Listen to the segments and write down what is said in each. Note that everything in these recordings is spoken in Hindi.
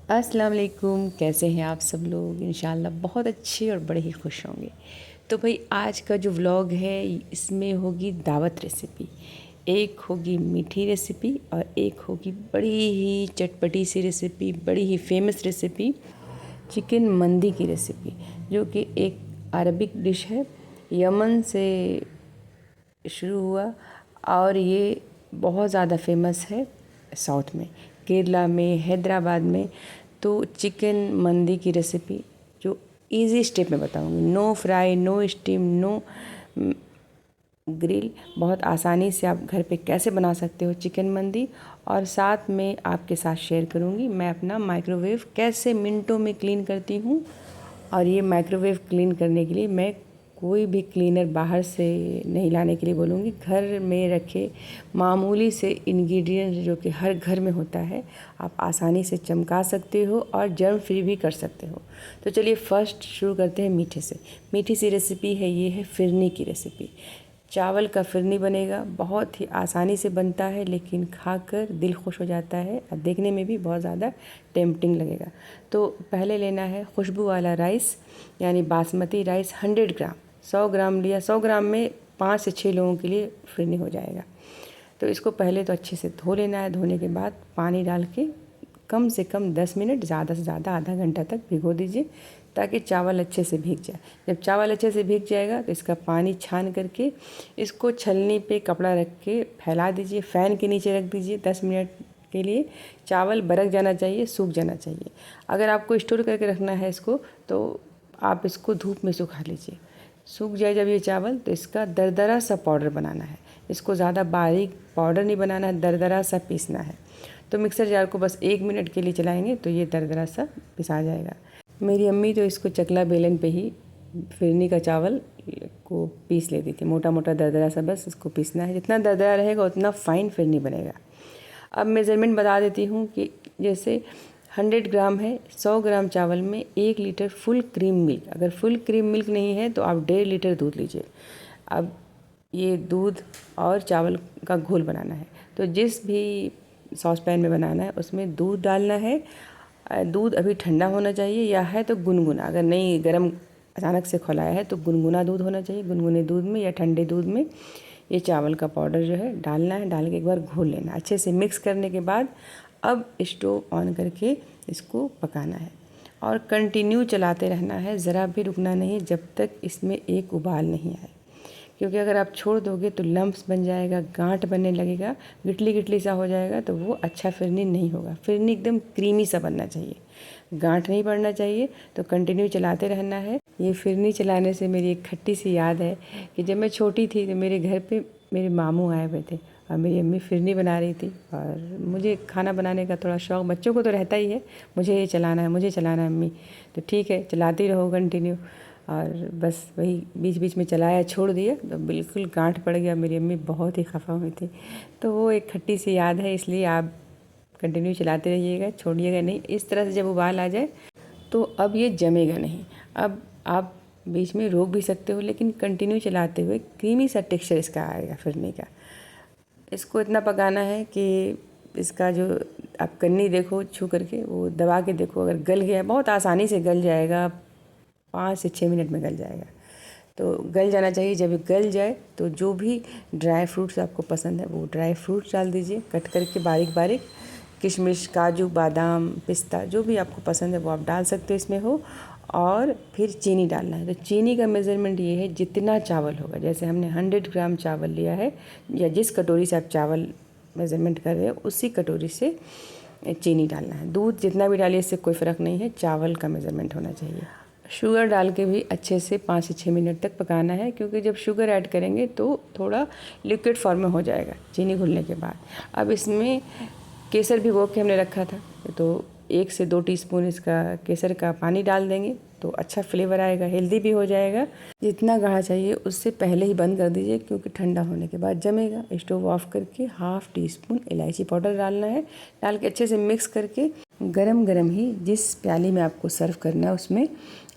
अस्सलाम वालेकुम। कैसे हैं आप सब लोग? इंशाल्लाह बहुत अच्छे और बड़े ही खुश होंगे। तो भाई आज का जो व्लॉग है इसमें होगी दावत रेसिपी। एक होगी मीठी रेसिपी और एक होगी बड़ी ही चटपटी सी रेसिपी, बड़ी ही फेमस रेसिपी, चिकन मंदी की रेसिपी, जो कि एक अरबिक डिश है। यमन से शुरू हुआ और ये बहुत ज़्यादा फेमस है साउथ में, केरला में, हैदराबाद में। तो चिकन मंदी की रेसिपी जो इजी स्टेप में बताऊंगी, no fry, no steam, no grill, बहुत आसानी से आप घर पे कैसे बना सकते हो चिकन मंदी। और साथ में आपके साथ शेयर करूंगी मैं अपना माइक्रोवेव कैसे मिनटों में क्लीन करती हूँ। और ये माइक्रोवेव क्लीन करने के लिए मैं कोई भी क्लीनर बाहर से नहीं लाने के लिए बोलूँगी। घर में रखे मामूली से इंग्रेडिएंट्स जो कि हर घर में होता है, आप आसानी से चमका सकते हो और जर्म फ्री भी कर सकते हो। तो चलिए फर्स्ट शुरू करते हैं मीठे से। मीठी सी रेसिपी है, ये है फिरनी की रेसिपी। चावल का फिरनी बनेगा, बहुत ही आसानी से बनता है लेकिन खाकर दिल खुश हो जाता है और देखने में भी बहुत ज़्यादा टेम्पटिंग लगेगा। तो पहले लेना है खुशबू वाला राइस, यानी बासमती राइस 100 ग्राम। 100 ग्राम लिया, 100 ग्राम में 5 से 6 लोगों के लिए फिरनी हो जाएगा। तो इसको पहले तो अच्छे से धो लेना है। धोने के बाद पानी डाल के कम से कम 10 मिनट, ज़्यादा से ज़्यादा आधा घंटा तक भिगो दीजिए ताकि चावल अच्छे से भीग जाए। जब चावल अच्छे से भीग जाएगा तो इसका पानी छान करके इसको छलनी पे कपड़ा रख के फैला दीजिए, फ़ैन के नीचे रख दीजिए 10 मिनट के लिए। चावल बरक जाना चाहिए, सूख जाना चाहिए। अगर आपको स्टोर करके रखना है इसको तो आप इसको धूप में सुखा लीजिए। सूख जाए जब ये चावल तो इसका दरदरा सा पाउडर बनाना है। इसको ज़्यादा बारीक पाउडर नहीं बनाना है, दरदरा सा पीसना है। तो मिक्सर जार को बस 1 मिनट के लिए चलाएंगे तो ये दरदरा सा पिसा जाएगा। मेरी अम्मी तो इसको चकला बेलन पे ही फिरनी का चावल को पीस लेती थी, मोटा मोटा दरदरा सा, बस इसको पीसना है। जितना दरदरा रहेगा उतना फ़ाइन फिरनी बनेगा। अब मेज़रमेंट बता देती हूँ कि जैसे 100 ग्राम है, 100 ग्राम चावल में 1 लीटर फुल क्रीम मिल्क। अगर फुल क्रीम मिल्क नहीं है तो आप 1.5 लीटर दूध लीजिए। अब ये दूध और चावल का घोल बनाना है। तो जिस भी सॉस पैन में बनाना है उसमें दूध डालना है। दूध अभी ठंडा होना चाहिए या है तो गुनगुना, अगर नहीं गर्म अचानक से खौलाया है तो गुनगुना दूध होना चाहिए। गुनगुने दूध में या ठंडे दूध में ये चावल का पाउडर जो है डालना है। डाल के एक बार घोल लेना। अच्छे से मिक्स करने के बाद अब स्टोव ऑन करके इसको पकाना है और कंटिन्यू चलाते रहना है, ज़रा भी रुकना नहीं जब तक इसमें एक उबाल नहीं आए। क्योंकि अगर आप छोड़ दोगे तो लम्प्स बन जाएगा, गांठ बनने लगेगा, गिटली गिटली सा हो जाएगा, तो वो अच्छा फिरनी नहीं होगा। फिरनी एकदम क्रीमी सा बनना चाहिए, गांठ नहीं पड़ना चाहिए। तो कंटिन्यू चलाते रहना है। ये फिरनी चलाने से मेरी एक खट्टी सी याद है कि जब मैं छोटी थी तो मेरे घर पे मेरे मामू आए हुए थे और मेरी अम्मी फिरनी बना रही थी। और मुझे खाना बनाने का थोड़ा शौक़, बच्चों को तो रहता ही है, मुझे ये चलाना है, मुझे चलाना है अम्मी। तो ठीक है, चलाती रहो कंटिन्यू। और बस वही बीच बीच में चलाया, छोड़ दिया तो बिल्कुल गांठ पड़ गया। मेरी अम्मी बहुत ही खफा हुई थी। तो वो एक खट्टी सी याद है, इसलिए आप कंटिन्यू चलाते रहिएगा, छोड़िएगा नहीं। इस तरह से जब उबाल आ जाए तो अब ये जमेगा नहीं। अब आप बीच में रोक भी सकते हो लेकिन कंटिन्यू चलाते हुए क्रीमी सा टेक्सचर इसका आएगा फिरनी का। इसको इतना पकाना है कि इसका जो आप कन्नी देखो छू करके, वो दबा के देखो, अगर गल गया, बहुत आसानी से गल जाएगा, 5 से 6 मिनट में गल जाएगा। तो गल जाना चाहिए। जब गल जाए तो जो भी ड्राई फ्रूट्स आपको पसंद है वो ड्राई फ्रूट्स डाल दीजिए कट करके बारीक बारीक। किशमिश, काजू, बादाम, पिस्ता, जो भी आपको पसंद है वो आप डाल सकते हो इसमें हो। और फिर चीनी डालना है। तो चीनी का मेज़रमेंट ये है, जितना चावल होगा, जैसे हमने 100 ग्राम चावल लिया है या जिस कटोरी से आप चावल मेज़रमेंट कर रहे हो उसी कटोरी से चीनी डालना है। दूध जितना भी डालिए इससे कोई फ़र्क नहीं है, चावल का मेज़रमेंट होना चाहिए। शुगर डाल के भी अच्छे से 5 से 6 मिनट तक पकाना है, क्योंकि जब शुगर ऐड करेंगे तो थोड़ा लिक्विड फॉर्म में हो जाएगा चीनी घुलने के बाद। अब इसमें केसर भिगो के हमने रखा था, तो 1 से 2 टीस्पून इसका केसर का पानी डाल देंगे तो अच्छा फ्लेवर आएगा, हेल्दी भी हो जाएगा। जितना गाढ़ा चाहिए उससे पहले ही बंद कर दीजिए, क्योंकि ठंडा होने के बाद जमेगा। स्टोव ऑफ करके 1/2 टीस्पून इलायची पाउडर डालना है। डाल के अच्छे से मिक्स करके गरम गरम ही जिस प्याली में आपको सर्व करना है उसमें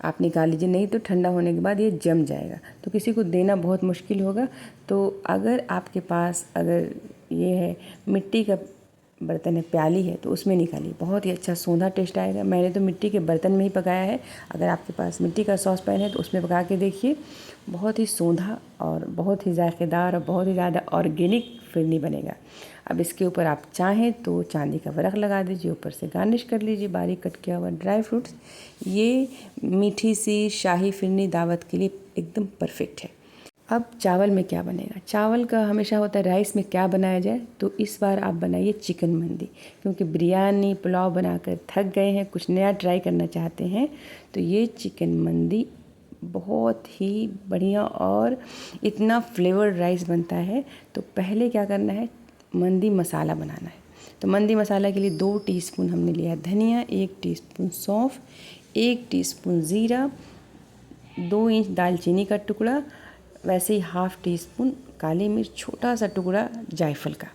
आप निकाल लीजिए, नहीं तो ठंडा होने के बाद ये जम जाएगा तो किसी को देना बहुत मुश्किल होगा। तो अगर आपके पास अगर ये है मिट्टी का बर्तन है, प्याली है, तो उसमें निकालिए, बहुत ही अच्छा सोंधा टेस्ट आएगा। मैंने तो मिट्टी के बर्तन में ही पकाया है, अगर आपके पास मिट्टी का सॉस पैन है तो उसमें पका के देखिए, बहुत ही सोंधा और बहुत ही जायकेदार और बहुत ही ज़्यादा ऑर्गेनिक फिरनी बनेगा। अब इसके ऊपर आप चाहें तो चांदी का वर्क लगा दीजिए, ऊपर से गार्निश कर लीजिए बारीक कट किया हुआ ड्राई फ्रूट्स। ये मीठी सी शाही फिरनी दावत के लिए एकदम परफेक्ट है। अब चावल में क्या बनेगा? चावल का हमेशा होता है राइस में क्या बनाया जाए, तो इस बार आप बनाइए चिकन मंदी, क्योंकि बिरयानी पुलाव बनाकर थक गए हैं, कुछ नया ट्राई करना चाहते हैं, तो ये चिकन मंदी बहुत ही बढ़िया और इतना फ्लेवर्ड राइस बनता है। तो पहले क्या करना है, मंदी मसाला बनाना है। तो मंदी मसाला के लिए 2 टीस्पून हमने लिया धनिया, 1 टीस्पून सौंफ, 1 टीस्पून ज़ीरा, 2 इंच दालचीनी का टुकड़ा, वैसे ही ½ टीस्पून काली मिर्च, छोटा सा टुकड़ा जायफल का।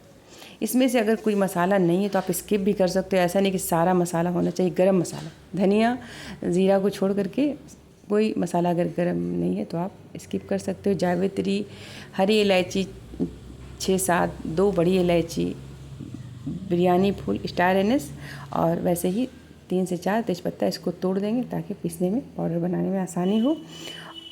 इसमें से अगर कोई मसाला नहीं है तो आप स्किप भी कर सकते हो, ऐसा नहीं कि सारा मसाला होना चाहिए। गरम मसाला, धनिया ज़ीरा को छोड़ करके कोई मसाला अगर गरम नहीं है तो आप स्किप कर सकते हो। जावित्री, हरी इलायची 6-7, 2 बड़ी इलायची, बिरयानी फूल, स्टार एनिस, और वैसे ही 3 से 4 तेज़पत्ता, इसको तोड़ देंगे ताकि पीसने में, पाउडर बनाने में आसानी हो।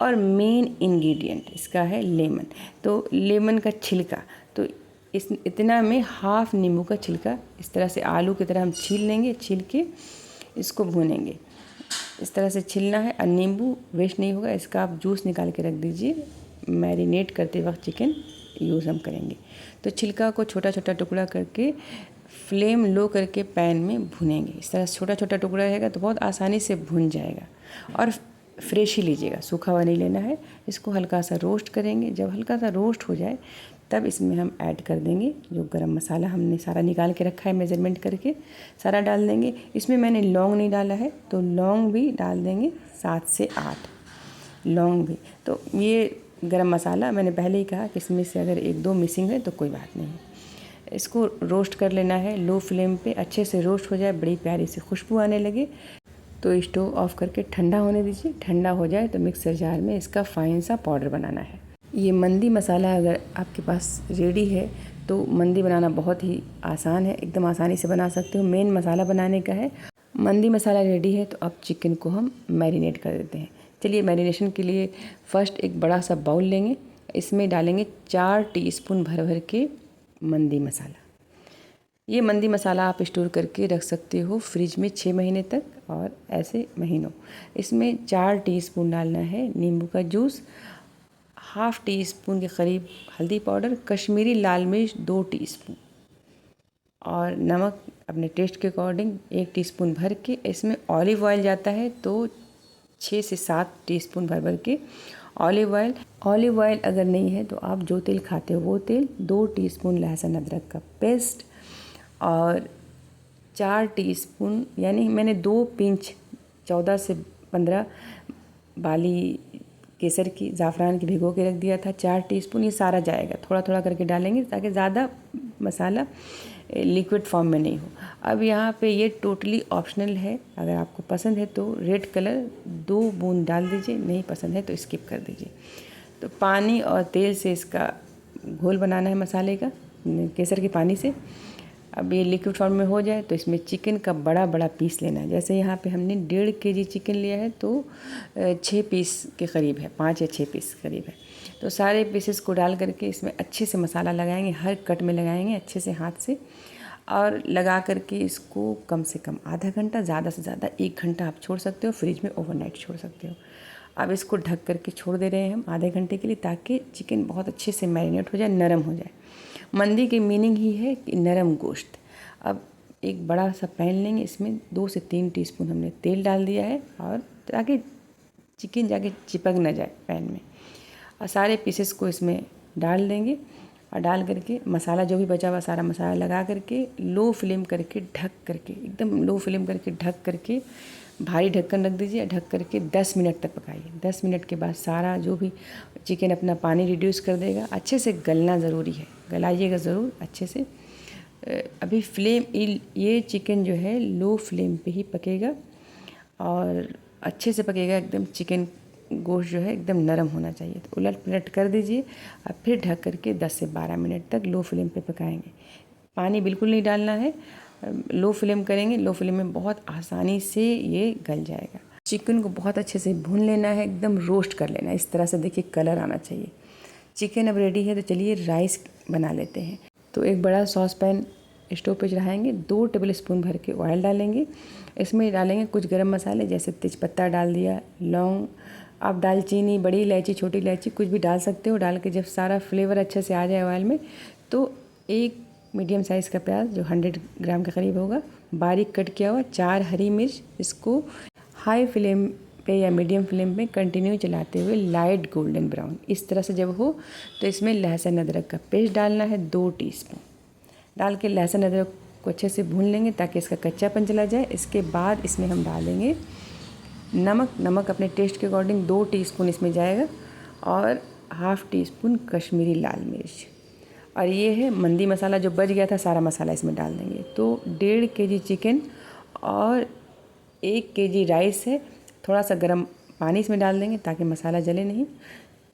और मेन इंग्रेडिएंट इसका है लेमन। तो लेमन का छिलका, तो इतना में ½ नींबू का छिलका इस तरह से आलू की तरह हम छील लेंगे, छील के इसको भूनेंगे। इस तरह से छीलना है और नींबू वेस्ट नहीं होगा, इसका आप जूस निकाल के रख दीजिए, मैरिनेट करते वक्त चिकन यूज़ हम करेंगे। तो छिलका को छोटा छोटा टुकड़ा करके फ्लेम लो करके पैन में भुनेंगे। इस तरह छोटा छोटा टुकड़ा रहेगा तो बहुत आसानी से भुन जाएगा। और फ्रेश ही लीजिएगा, सूखा हुआ नहीं लेना है। इसको हल्का सा रोस्ट करेंगे, जब हल्का सा रोस्ट हो जाए तब इसमें हम ऐड कर देंगे जो गरम मसाला हमने सारा निकाल के रखा है, मेज़रमेंट करके सारा डाल देंगे। इसमें मैंने लौंग नहीं डाला है तो लौंग भी डाल देंगे, 7 से 8 लौंग भी। तो ये गरम मसाला मैंने पहले ही कहा कि इसमें से अगर 1-2 मिसिंग है तो कोई बात नहीं। इसको रोस्ट कर लेना है लो फ्लेम पे, अच्छे से रोस्ट हो जाए, बड़ी प्यारी सी खुशबू आने लगे तो स्टोव ऑफ करके ठंडा होने दीजिए। ठंडा हो जाए तो मिक्सर जार में इसका फाइन सा पाउडर बनाना है। ये मंदी मसाला अगर आपके पास रेडी है तो मंदी बनाना बहुत ही आसान है, एकदम आसानी से बना सकते हो। मेन मसाला बनाने का है। मंदी मसाला रेडी है तो अब चिकन को हम मैरिनेट कर देते हैं। चलिए, मैरिनेशन के लिए फ़र्स्ट एक बड़ा सा बाउल लेंगे, इसमें डालेंगे 4 टीस्पून भर भर के मंदी मसाला। ये मंदी मसाला आप स्टोर करके रख सकते हो फ्रिज में 6 महीने तक और ऐसे महीनों। इसमें 4 टीस्पून डालना है नींबू का जूस, ½ टीस्पून के करीब हल्दी पाउडर, कश्मीरी लाल मिर्च 2 टीस्पून और नमक अपने टेस्ट के अकॉर्डिंग 1 टीस्पून भर के। इसमें ऑलिव ऑयल जाता है तो 6 से 7 टीस्पून भर भर के ऑलिव ऑयल। ऑलिव ऑयल अगर नहीं है तो आप जो तेल खाते हो वो तेल, 2 टीस्पून लहसुन अदरक का पेस्ट और 4 टीस्पून, यानी मैंने 2 पिंच 14 से 15 बाली केसर की, ज़ाफ़रान की भिगो के रख दिया था, 4 टीस्पून। ये सारा जाएगा, थोड़ा थोड़ा करके डालेंगे ताकि ज़्यादा मसाला लिक्विड फॉर्म में नहीं हो। अब यहाँ पे ये टोटली ऑप्शनल है, अगर आपको पसंद है तो रेड कलर 2 बूंद डाल दीजिए, नहीं पसंद है तो स्किप कर दीजिए। तो पानी और तेल से इसका घोल बनाना है मसाले का, केसर के पानी से। अब ये लिक्विड फॉर्म में हो जाए तो इसमें चिकन का बड़ा बड़ा पीस लेना है। जैसे यहाँ पे हमने 1.5 kg चिकन लिया है तो 6 पीस के करीब है, 5 या 6 पीस करीब है। तो सारे पीसेस को डाल करके इसमें अच्छे से मसाला लगाएंगे, हर कट में लगाएंगे अच्छे से हाथ से, और लगा करके इसको कम से कम आधा घंटा, ज़्यादा से ज़्यादा 1 घंटा आप छोड़ सकते हो, फ्रिज में ओवरनाइट छोड़ सकते हो। अब इसको ढक करके छोड़ दे रहे हैं हम आधे घंटे के लिए, ताकि चिकन बहुत अच्छे से मैरिनेट हो जाए, नरम हो जाए। मंदी की मीनिंग ही है कि नरम गोश्त। अब एक बड़ा सा पैन लेंगे, इसमें 2 से 3 टीस्पून हमने तेल डाल दिया है, और ताकि चिकन जाके चिपक ना जाए पैन में, और सारे पीसेस को इसमें डाल देंगे। और डाल करके मसाला जो भी बचा हुआ सारा मसाला लगा करके लो फ्लेम करके ढक करके, एकदम लो फ्लेम करके ढक करके भारी ढक्कन रख दीजिए। ढक करके 10 मिनट तक पकाइए। 10 मिनट के बाद सारा जो भी चिकन अपना पानी रिड्यूस कर देगा। अच्छे से गलना ज़रूरी है, गलाइएगा ज़रूर अच्छे से। अभी फ्लेम, ये चिकन जो है लो फ्लेम पे ही पकेगा और अच्छे से पकेगा एकदम। चिकन गोश्त जो है एकदम नरम होना चाहिए। तो उलट पलट कर दीजिए और फिर ढक करके 10 से 12 मिनट तक लो फ्लेम पे पकाएंगे। पानी बिल्कुल नहीं डालना है, लो फ्लेम करेंगे। लो फ्लेम में बहुत आसानी से ये गल जाएगा। चिकन को बहुत अच्छे से भून लेना है, एकदम रोस्ट कर लेना है। इस तरह से देखिए कलर आना चाहिए। चिकन अब रेडी है, तो चलिए राइस बना लेते हैं। तो एक बड़ा सॉस पैन स्टोव पे चढ़ाएंगे, 2 टेबल स्पून भर के ऑयल डालेंगे। इसमें डालेंगे कुछ गरम मसाले, जैसे तेज़पत्ता डाल दिया, लौंग, आप दालचीनी, बड़ी इलायची, छोटी इलायची कुछ भी डाल सकते हो। डाल के जब सारा फ्लेवर अच्छे से आ जाए ऑयल में, तो एक मीडियम साइज़ का प्याज जो 100 ग्राम के करीब होगा, बारीक कट किया हुआ, 4 हरी मिर्च, इसको हाई फ्लेम पे या मीडियम फ्लेम पे कंटिन्यू चलाते हुए लाइट गोल्डन ब्राउन इस तरह से जब हो, तो इसमें लहसुन अदरक का पेस्ट डालना है 2 टीस्पून। डाल के लहसुन अदरक को अच्छे से भून लेंगे ताकि इसका कच्चापन चला जाए। इसके बाद इसमें हम डालेंगे नमक अपने टेस्ट के अकॉर्डिंग 2 टीस्पून इसमें जाएगा, और हाफ़ टी स्पून कश्मीरी लाल मिर्च, और ये है मंदी मसाला जो बच गया था, सारा मसाला इसमें डाल देंगे। तो 1.5 केजी चिकन और 1 केजी राइस है। थोड़ा सा गर्म पानी इसमें डाल देंगे ताकि मसाला जले नहीं।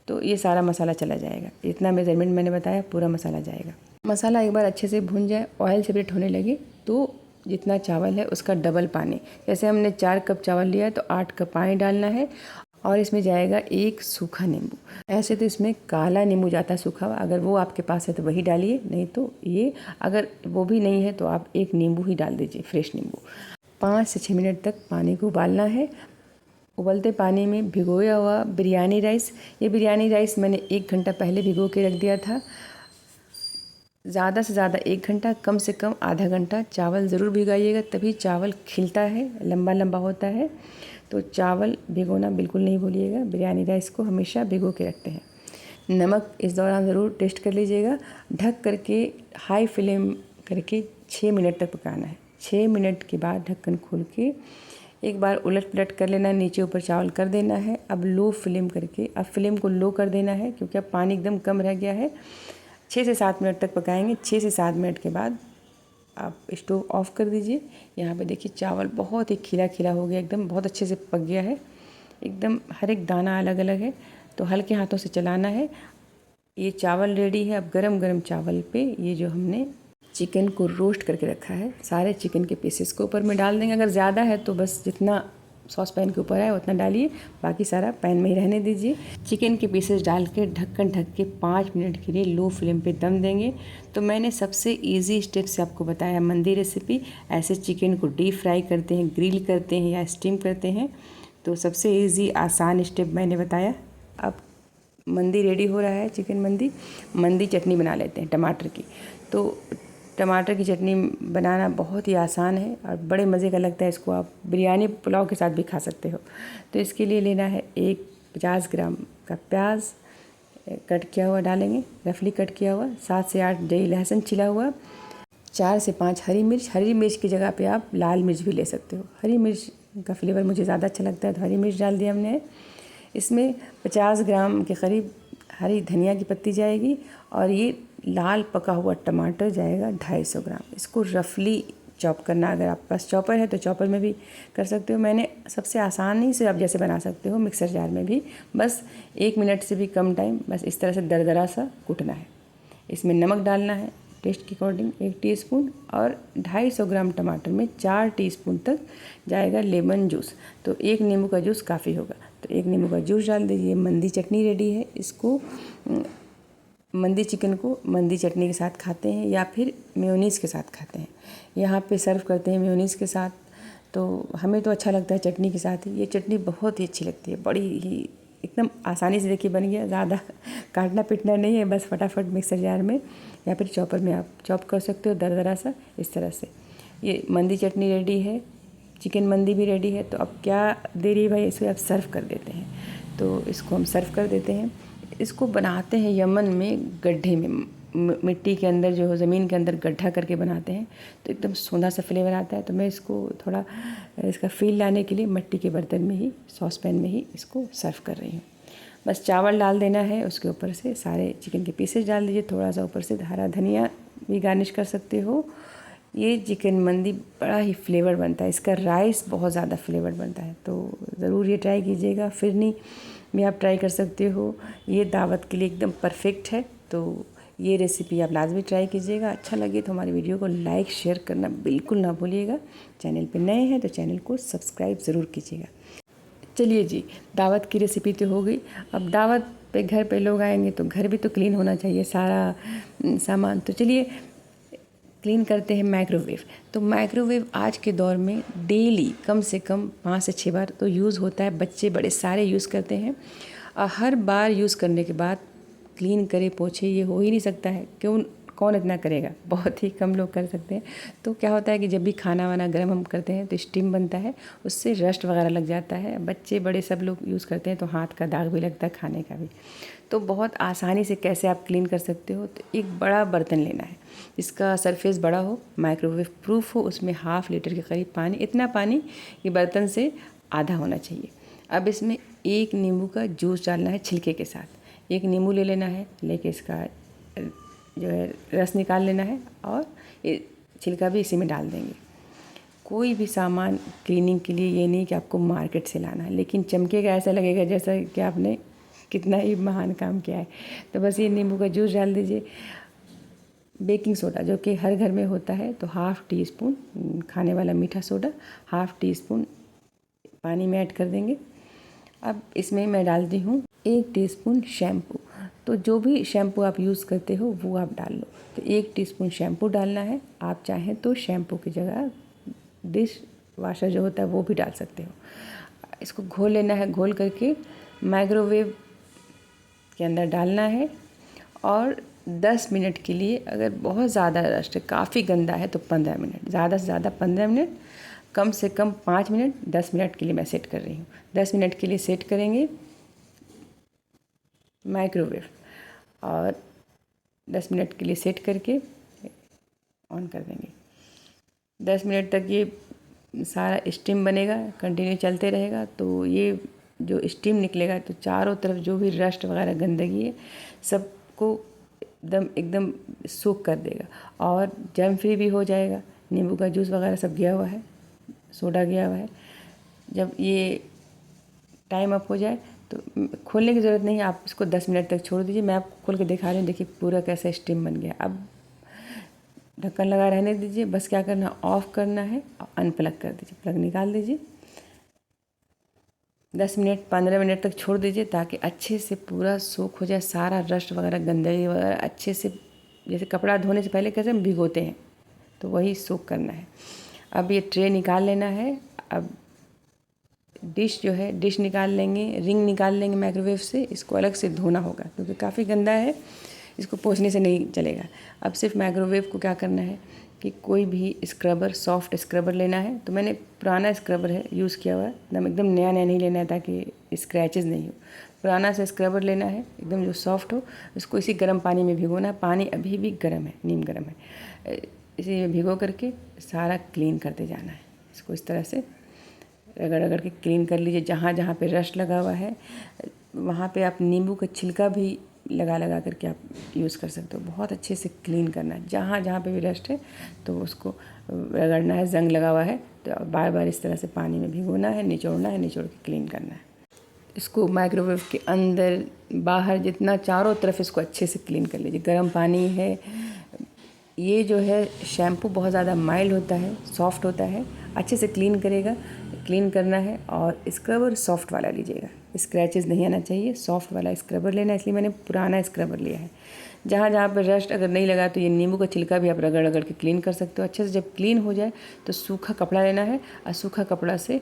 तो ये सारा मसाला चला जाएगा, इतना मेजरमेंट मैंने बताया, पूरा मसाला जाएगा। मसाला एक बार अच्छे से भून जाए, ऑयल सेपरेट होने लगे, तो जितना चावल है उसका डबल पानी, जैसे हमने 4 कप चावल लिया है तो 8 कप पानी डालना है, और इसमें जाएगा 1 सूखा नींबू। ऐसे तो इसमें काला नींबू जाता है सूखा हुआ, अगर वो आपके पास है तो वही डालिए, नहीं तो ये, अगर वो भी नहीं है तो आप 1 नींबू ही डाल दीजिए, फ्रेश नींबू। 5 से 6 मिनट तक पानी को उबालना है। उबलते पानी में भिगोया हुआ बिरयानी राइस, ये बिरयानी राइस मैंने 1 घंटा पहले भिगो के रख दिया था। ज़्यादा से ज़्यादा 1 घंटा, कम से कम आधा घंटा चावल ज़रूर भिगाइएगा, तभी चावल खिलता है, लंबा लंबा होता है। तो चावल भिगोना बिल्कुल नहीं भूलिएगा, बिरयानी राइस को हमेशा भिगो के रखते हैं। नमक इस दौरान ज़रूर टेस्ट कर लीजिएगा। ढक करके हाई फ्लेम करके 6 मिनट तक पकाना है। 6 मिनट के बाद ढक्कन खोल के एक बार उलट पलट कर लेना है, नीचे ऊपर चावल कर देना है। अब लो फ्लेम करके, अब फ्लेम को लो कर देना है क्योंकि अब पानी एकदम कम रह गया है। 6 से 7 मिनट तक पकाएंगे। 6 से 7 मिनट के बाद आप स्टोव ऑफ कर दीजिए। यहाँ पे देखिए चावल बहुत ही खिला खिला हो गया, एकदम बहुत अच्छे से पक गया है, एकदम हर एक दाना अलग अलग है। तो हल्के हाथों से चलाना है। ये चावल रेडी है। अब गरम गरम चावल पे ये जो हमने चिकन को रोस्ट करके रखा है, सारे चिकन के पीसेस को ऊपर में डाल देंगे। अगर ज़्यादा है तो बस जितना सॉस पैन के ऊपर है उतना डालिए, बाकी सारा पैन में ही रहने दीजिए। चिकन के पीसेस डाल के ढक्कन ढक के 5 मिनट के लिए लो फ्लेम पे दम देंगे। तो मैंने सबसे इजी स्टेप से आपको बताया मंदी रेसिपी। ऐसे चिकन को डीप फ्राई करते हैं, ग्रिल करते हैं या स्टीम करते हैं, तो सबसे इजी आसान स्टेप मैंने बताया। अब मंदी रेडी हो रहा है, चिकन मंदी चटनी बना लेते हैं टमाटर की। तो टमाटर की चटनी बनाना बहुत ही आसान है और बड़े मज़े का लगता है। इसको आप बिरयानी पुलाव के साथ भी खा सकते हो। तो इसके लिए लेना है 50 ग्राम का प्याज कट किया हुआ डालेंगे, रफली कट किया हुआ, 7 से 8 दही लहसुन छिला हुआ, 4 से 5 हरी मिर्च की जगह पे आप लाल मिर्च भी ले सकते हो। हरी मिर्च का फ्लेवर मुझे ज़्यादा अच्छा लगता है तो हरी मिर्च डाल दिया हमने। इसमें 50 ग्राम के करीब हरी धनिया की पत्ती जाएगी, और ये लाल पका हुआ टमाटर जाएगा 250 ग्राम। इसको रफली चॉप करना, अगर आपके पास चॉपर है तो चॉपर में भी कर सकते हो। मैंने सबसे आसानी से आप जैसे बना सकते हो मिक्सर जार में भी, बस 1 मिनट से भी कम टाइम, बस इस तरह से दरदरा सा कूटना है। इसमें नमक डालना है टेस्ट के अकॉर्डिंग 1 टीस्पून, और 250 ग्राम टमाटर में 4 टीस्पून तक जाएगा लेमन जूस। तो 1 नींबू का जूस काफ़ी होगा, तो 1 नींबू का जूस डाल दीजिए। मंदी चटनी रेडी है। इसको मंदी चिकन को मंदी चटनी के साथ खाते हैं या फिर मेयोनीज़ के साथ खाते हैं। यहाँ पे सर्व करते हैं मेयोनीज़ के साथ, तो हमें तो अच्छा लगता है चटनी के साथ ही। ये चटनी बहुत ही अच्छी लगती है, बड़ी ही एकदम आसानी से देखिए बन गया, ज़्यादा काटना पीटना नहीं है, बस फटाफट मिक्सर जार में या फिर चॉपर में आप चॉप कर सकते हो दरदरा सा इस तरह से। ये मंदी चटनी रेडी है, चिकन मंदी भी रेडी है। तो अब क्या देरी है भाई, इसे आप सर्व कर देते हैं। तो इसको हम सर्व कर देते हैं। इसको बनाते हैं यमन में गड्ढे में, मिट्टी के अंदर जो ज़मीन के अंदर गड्ढा करके बनाते हैं, तो एकदम सोंधा सा फ्लेवर आता है। तो मैं इसको थोड़ा इसका फील लाने के लिए मिट्टी के बर्तन में ही, सॉस पैन में ही इसको सर्व कर रही हूँ। बस चावल डाल देना है, उसके ऊपर से सारे चिकन के पीसेस डाल दीजिए, थोड़ा सा ऊपर से हरा धनिया भी गार्निश कर सकते हो। ये चिकन मंदी बड़ा ही फ्लेवर बनता है, इसका राइस बहुत ज़्यादा फ्लेवर बनता है, तो ज़रूर ये ट्राई कीजिएगा। फिरनी भी आप ट्राई कर सकते हो, ये दावत के लिए एकदम परफेक्ट है। तो ये रेसिपी आप लाजमी ट्राई कीजिएगा। अच्छा लगे तो हमारी वीडियो को लाइक शेयर करना बिल्कुल ना भूलिएगा। चैनल पे नए हैं तो चैनल को सब्सक्राइब ज़रूर कीजिएगा। चलिए जी, दावत की रेसिपी तो हो गई। अब दावत पे घर पे लोग आएंगे तो घर भी तो क्लीन होना चाहिए सारा सामान। तो चलिए क्लीन करते हैं माइक्रोवेव। तो माइक्रोवेव आज के दौर में डेली कम से कम 5 से 6 बार तो यूज़ होता है। बच्चे बड़े सारे यूज़ करते हैं और हर बार यूज़ करने के बाद क्लीन करे पोछे ये हो ही नहीं सकता है। क्यों, कौन इतना करेगा, बहुत ही कम लोग कर सकते हैं। तो क्या होता है कि जब भी खाना वाना गर्म हम करते हैं तो स्टीम बनता है, उससे रस्ट वगैरह लग जाता है। बच्चे बड़े सब लोग यूज़ करते हैं तो हाथ का दाग भी लगता है, खाने का भी। तो बहुत आसानी से कैसे आप क्लीन कर सकते हो। तो एक बड़ा बर्तन लेना है जिसका सरफेस बड़ा हो, माइक्रोवेव प्रूफ हो, उसमें ½ लीटर के करीब पानी, इतना पानी कि बर्तन से आधा होना चाहिए। अब इसमें 1 नींबू का जूस डालना है छिलके के साथ। 1 नींबू ले लेना है, लेके इसका जो है रस निकाल लेना है और ये छिलका भी इसी में डाल देंगे। कोई भी सामान क्लीनिंग के लिए ये नहीं कि आपको मार्केट से लाना है, लेकिन चमकेगा, ऐसा लगेगा जैसा कि आपने कितना ही महान काम किया है। तो बस ये नींबू का जूस डाल दीजिए। बेकिंग सोडा जो कि हर घर में होता है, तो ½ टीस्पून खाने वाला मीठा सोडा ½ टीस्पून पानी में ऐड कर देंगे। अब इसमें मैं डालती हूँ 1 टीस्पून शैम्पू। तो जो भी शैम्पू आप यूज़ करते हो वो आप डाल लो। तो 1 टीस्पून शैम्पू डालना है। आप चाहें तो शैम्पू की जगह डिश वाशर जो होता है वो भी डाल सकते हो। इसको घोल लेना है। घोल करके माइक्रोवेव के अंदर डालना है और 10 मिनट के लिए, अगर बहुत ज़्यादा रस्ट है, काफ़ी गंदा है, तो 15 मिनट, ज़्यादा से ज़्यादा 15 मिनट, कम से कम 5 मिनट, 10 मिनट के लिए मैं सेट कर रही हूँ। 10 मिनट के लिए सेट करेंगे माइक्रोवेव और 10 मिनट के लिए सेट करके ऑन कर देंगे। 10 मिनट तक ये सारा स्टीम बनेगा, कंटिन्यू चलते रहेगा। तो ये जो स्टीम निकलेगा तो चारों तरफ जो भी रस्ट वगैरह गंदगी है सबको एकदम सूख कर देगा और जर्म फ्री भी हो जाएगा। नींबू का जूस वगैरह सब गया हुआ है, सोडा गया हुआ है। जब ये टाइम अप हो जाए तो खोलने की ज़रूरत नहीं है, आप इसको 10 मिनट तक छोड़ दीजिए। मैं आपको खोल के दिखा रही हूँ, देखिए पूरा कैसा स्टीम बन गया। अब ढक्कन लगा रहने दीजिए। बस क्या करना, ऑफ़ करना है और अनप्लग कर दीजिए, प्लग निकाल दीजिए। 10 मिनट 15 मिनट तक छोड़ दीजिए ताकि अच्छे से पूरा सोख हो जाए, सारा रस्ट वगैरह गंदगी वगैरह अच्छे से, जैसे कपड़ा धोने से पहले कैसे हम भिगोते हैं तो वही सोख करना है। अब ये ट्रे निकाल लेना है। अब डिश जो है, डिश निकाल लेंगे, रिंग निकाल लेंगे माइक्रोवेव से। इसको अलग से धोना होगा क्योंकि काफ़ी गंदा है, इसको पोंछने से नहीं चलेगा। अब सिर्फ माइक्रोवेव को क्या करना है कि कोई भी स्क्रबर, सॉफ्ट स्क्रबर लेना है। तो मैंने पुराना स्क्रबर है यूज़ किया हुआ है, एकदम नया नया नहीं लेना है ताकि स्क्रैचेस नहीं हो। पुराना सा स्क्रबर लेना है एकदम जो सॉफ्ट हो। इसको इसी गर्म पानी में भिगोना है। पानी अभी भी गर्म है, नीम गर्म है। इसी में भिगो करके सारा क्लीन करते जाना है। इसको इस तरह से रगड़ रगड़ के क्लीन कर लीजिए। जहाँ जहाँ पे रस्ट लगा हुआ है वहाँ पे आप नींबू का छिलका भी लगा लगा करके आप यूज़ कर सकते हो। बहुत अच्छे से क्लीन करना है। जहाँ जहाँ पे भी रस्ट है तो उसको रगड़ना है। जंग लगा हुआ है तो बार बार इस तरह से पानी में भिगोना है, निचोड़ना है, निचोड़ के क्लीन करना है। इसको माइक्रोवेव के अंदर बाहर जितना चारों तरफ इसको अच्छे से क्लीन कर लीजिए। गर्म पानी है। ये जो है शैम्पू बहुत ज़्यादा माइल्ड होता है, सॉफ्ट होता है, अच्छे से क्लीन करेगा। क्लीन करना है और स्क्रबर सॉफ्ट वाला लीजिएगा, स्क्रैचेस नहीं आना चाहिए। सॉफ्ट वाला स्क्रबर लेना है, इसलिए मैंने पुराना स्क्रबर लिया है। जहाँ जहाँ पर रस्ट अगर नहीं लगा तो ये नींबू का छिलका भी आप रगड़ रगड़ के क्लीन कर सकते हो। अच्छे से जब क्लीन हो जाए तो सूखा कपड़ा लेना है और सूखा कपड़ा से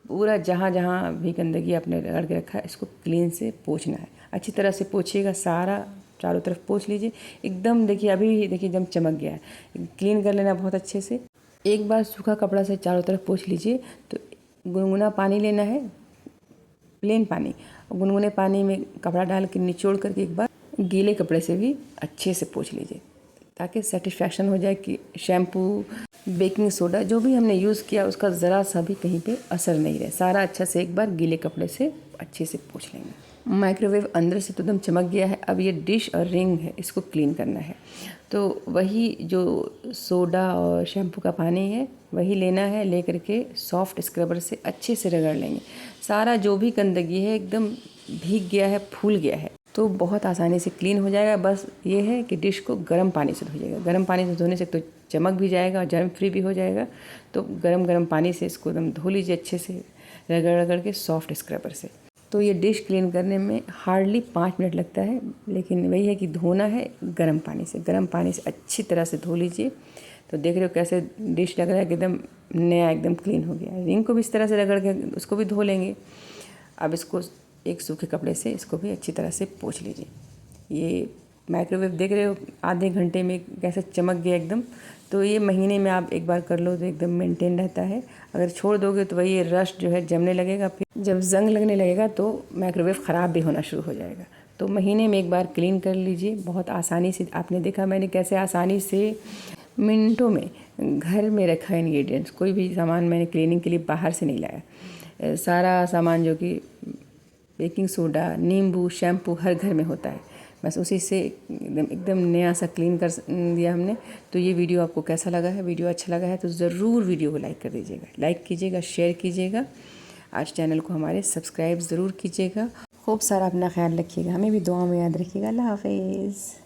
पूरा जहाँ जहाँ भी गंदगी आपने रगड़ के रखा है इसको क्लीन से पोंछना है। अच्छी तरह से पोंछिएगा, सारा चारों तरफ पोंछ लीजिए। एकदम देखिए, अभी देखिए एकदम चमक गया है। क्लीन कर लेना बहुत अच्छे से। एक बार सूखा कपड़ा से चारों तरफ पोंछ लीजिए। तो गुनगुना पानी लेना है, प्लेन पानी। गुनगुने पानी में कपड़ा डाल के निचोड़ करके एक बार गीले कपड़े से भी अच्छे से पोंछ लीजिए ताकि सेटिस्फैक्शन हो जाए कि शैम्पू, बेकिंग सोडा जो भी हमने यूज़ किया उसका ज़रा सा भी कहीं पे असर नहीं रहे। सारा अच्छा से एक बार गीले कपड़े से अच्छे से पोंछ लेंगे। माइक्रोवेव अंदर से तो एकदम चमक गया है। अब ये डिश और रिंग है, इसको क्लीन करना है। तो वही जो सोडा और शैम्पू का पानी है वही लेना है, ले करके सॉफ्ट स्क्रबर से अच्छे से रगड़ लेंगे। सारा जो भी गंदगी है एकदम भीग गया है, फूल गया है। तो बहुत आसानी से क्लीन हो जाएगा। बस ये है कि डिश को गर्म पानी से धोइएगा। गर्म पानी से धोने से तो चमक भी जाएगा और जर्म फ्री भी हो जाएगा। तो गरम पानी से इसको एकदम धो लीजिए अच्छे से, रगड़ रगड़ के सॉफ्ट स्क्रबर से। तो ये डिश क्लीन करने में हार्डली 5 मिनट लगता है, लेकिन वही है कि धोना है गर्म पानी से। गर्म पानी से अच्छी तरह से धो लीजिए। तो देख रहे हो कैसे डिश लग रहा है कि एकदम नया, एकदम क्लीन हो गया। रिंग को भी इस तरह से रगड़ के उसको भी धो लेंगे। अब इसको एक सूखे कपड़े से इसको भी अच्छी तरह से पोंछ लीजिए। ये माइक्रोवेव देख रहे हो आधे घंटे में कैसे चमक गया एकदम। तो ये महीने में आप एक बार कर लो तो एकदम मेंटेन रहता है। अगर छोड़ दोगे तो वही रस्ट जो है जमने लगेगा, फिर जब जंग लगने लगेगा तो माइक्रोवेव ख़राब भी होना शुरू हो जाएगा। तो महीने में एक बार क्लीन कर लीजिए। बहुत आसानी से, आपने देखा मैंने कैसे आसानी से मिनटों में घर में रखा इंग्रेडिएंट्स, कोई भी सामान मैंने क्लीनिंग के लिए बाहर से नहीं लाया। सारा सामान जो कि बेकिंग सोडा, नींबू, शैम्पू हर घर में होता है, बस उसी से एकदम नया सा क्लीन कर दिया हमने। तो ये वीडियो आपको कैसा लगा है? वीडियो अच्छा लगा है तो ज़रूर वीडियो को लाइक कर दीजिएगा, लाइक कीजिएगा, शेयर कीजिएगा। आज चैनल को हमारे सब्सक्राइब ज़रूर कीजिएगा। खूब सारा अपना ख्याल रखिएगा, हमें भी दुआ में याद रखिएगा। अल्लाह हाफ़िज़।